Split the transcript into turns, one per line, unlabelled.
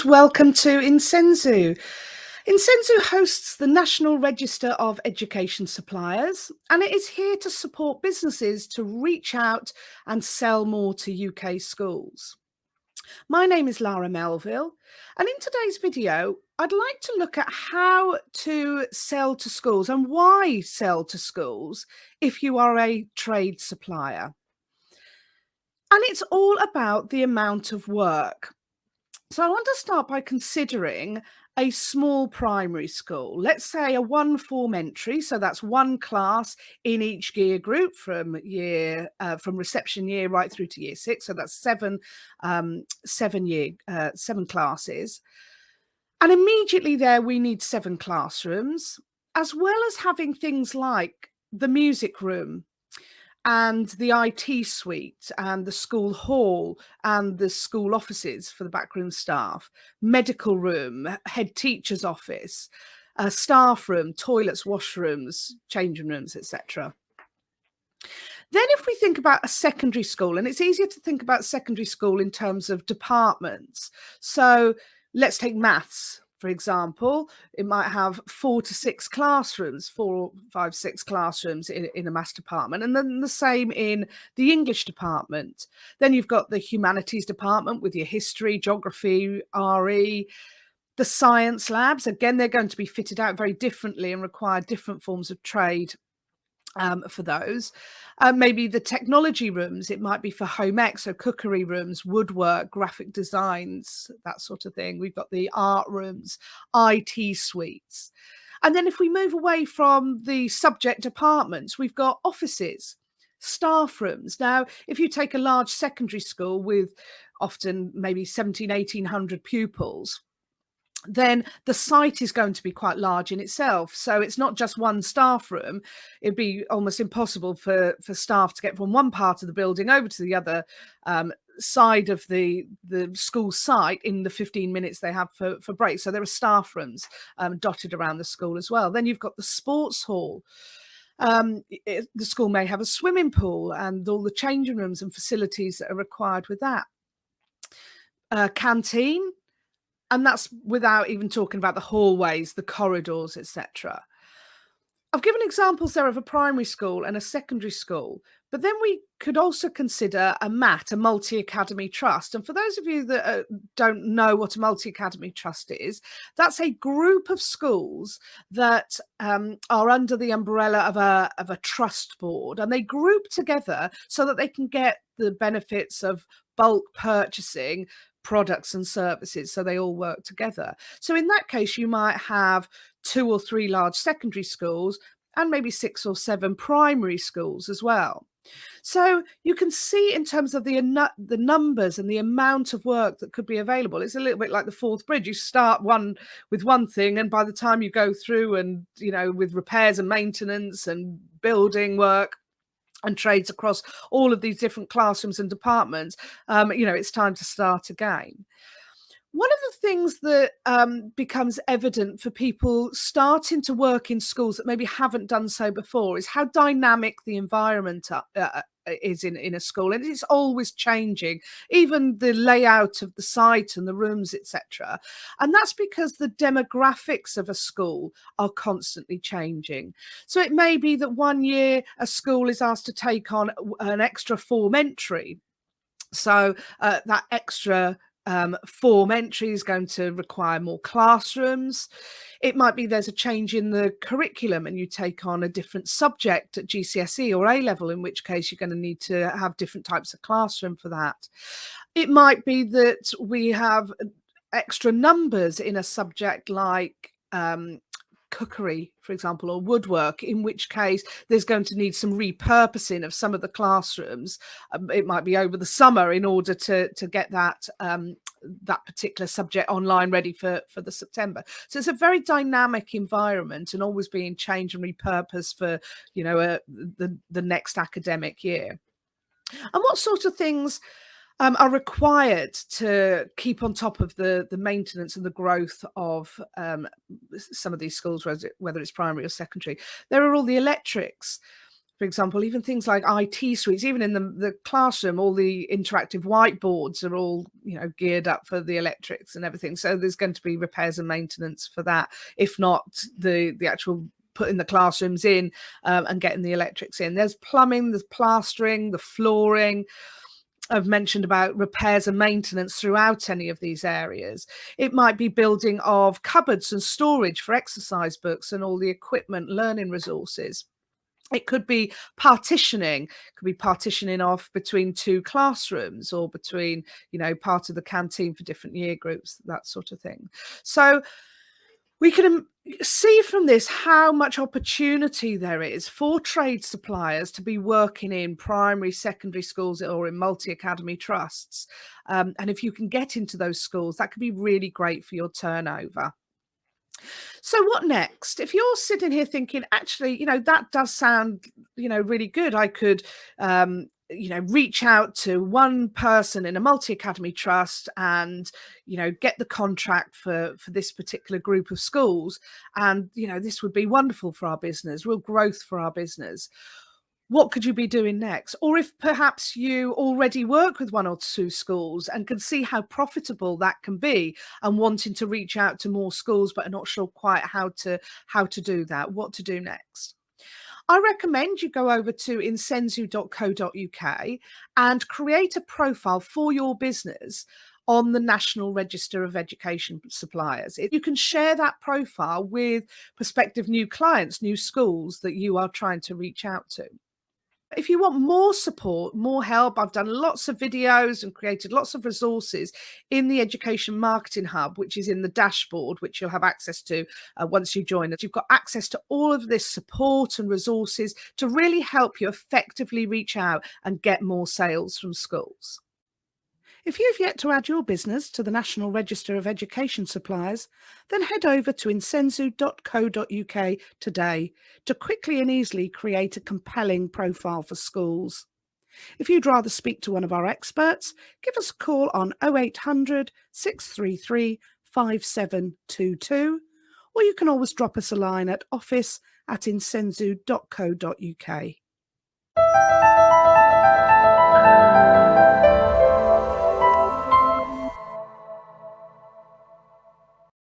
welcome to Insenzu. Insenzu hosts the National Register of Education Suppliers, and it is here to support businesses to reach out and sell more to UK schools. My name is Lara Melville, and in today's video, I'd like to look at how to sell to schools and why sell to schools if you are a trade supplier. And it's all about the amount of work. So I want to start by considering a small primary school, let's say a one form entry. So that's one class in each year group from reception year right through to year 6. So that's seven classes. And immediately there we need 7 classrooms, as well as having things like the music room and the IT suite and the school hall and the school offices for the backroom staff, medical room, head teacher's office, staff room, toilets, washrooms, changing rooms, etc. Then if we think about a secondary school, and it's easier to think about secondary school in terms of departments. So let's take maths, for example. It might have 4 to 6 classrooms, 4, 5, 6 classrooms in a maths department, and then the same in the English department. Then you've got the humanities department with your history, geography, RE, the science labs. Again, they're going to be fitted out very differently and require different forms of trade for those. Maybe the technology rooms, it might be for home ec, so cookery rooms, woodwork, graphic designs, that sort of thing. We've got the art rooms, IT suites. And then if we move away from the subject departments, we've got offices, staff rooms. Now, if you take a large secondary school with often maybe 1,800 pupils, then the site is going to be quite large in itself. So it's not just one staff room. It'd be almost impossible for staff to get from one part of the building over to the other side of the school site in the 15 minutes they have for breaks. So there are staff rooms dotted around the school as well. Then you've got the sports hall. The school may have a swimming pool and all the changing rooms and facilities that are required with that. Canteen. And that's without even talking about the hallways, the corridors, etc. I've given examples there of a primary school and a secondary school, but then we could also consider a MAT, a multi-academy trust. And for those of you that don't know what a multi-academy trust is, that's a group of schools that are under the umbrella of a trust board, and they group together so that they can get the benefits of bulk purchasing products and services, so they all work together. So in that case, you might have 2 or 3 large secondary schools and maybe 6 or 7 primary schools as well. So you can see in terms of the numbers and the amount of work that could be available, it's a little bit like the Forth Bridge. You start with one thing, and by the time you go through and, you know, with repairs and maintenance and building work and trades across all of these different classrooms and departments, you know, it's time to start again. One of the things that becomes evident for people starting to work in schools that maybe haven't done so before is how dynamic the environment is in a school, and it's always changing, even the layout of the site and the rooms, etc. And that's because the demographics of a school are constantly changing. So it may be that one year a school is asked to take on an extra form entry. So that extra form entry is going to require more classrooms. It might be there's a change in the curriculum and you take on a different subject at GCSE or A level, in which case you're going to need to have different types of classroom for that. It might be that we have extra numbers in a subject like cookery, for example, or woodwork, in which case there's going to need some repurposing of some of the classrooms. It might be over the summer in order to get that that particular subject online ready for the September. So it's a very dynamic environment and always being changed and repurposed for, you know, the next academic year. And what sort of things are required to keep on top of the maintenance and the growth of some of these schools, whether it's primary or secondary? There are all the electrics. For example, even things like IT suites, even in the classroom, all the interactive whiteboards are all, geared up for the electrics and everything. So there's going to be repairs and maintenance for that, if not the actual putting the classrooms in and getting the electrics in. There's plumbing, there's plastering, the flooring. I've mentioned about repairs and maintenance throughout any of these areas. It might be building of cupboards and storage for exercise books and all the equipment, learning resources. It could be partitioning, off between two classrooms or between, part of the canteen for different year groups, that sort of thing. So we can see from this how much opportunity there is for trade suppliers to be working in primary, secondary schools or in multi-academy trusts. And if you can get into those schools, that could be really great for your turnover. So what next? If you're sitting here thinking, actually, that does sound, really good. I could, reach out to one person in a multi-academy trust and, get the contract for this particular group of schools. And, this would be wonderful for our business, real growth for our business. What could you be doing next? Or if perhaps you already work with one or two schools and can see how profitable that can be and wanting to reach out to more schools but are not sure quite how to do that, what to do next. I recommend you go over to insenzu.co.uk and create a profile for your business on the National Register of Education Suppliers. You can share that profile with prospective new clients, new schools that you are trying to reach out to. If you want more support, more help, I've done lots of videos and created lots of resources in the Education Marketing Hub, which is in the dashboard, which you'll have access to once you join us. You've got access to all of this support and resources to really help you effectively reach out and get more sales from schools. If you've yet to add your business to the National Register of Education Suppliers, then head over to insenzu.co.uk today to quickly and easily create a compelling profile for schools. If you'd rather speak to one of our experts, give us a call on 0800 633 5722, or you can always drop us a line at office@insenzu.co.uk.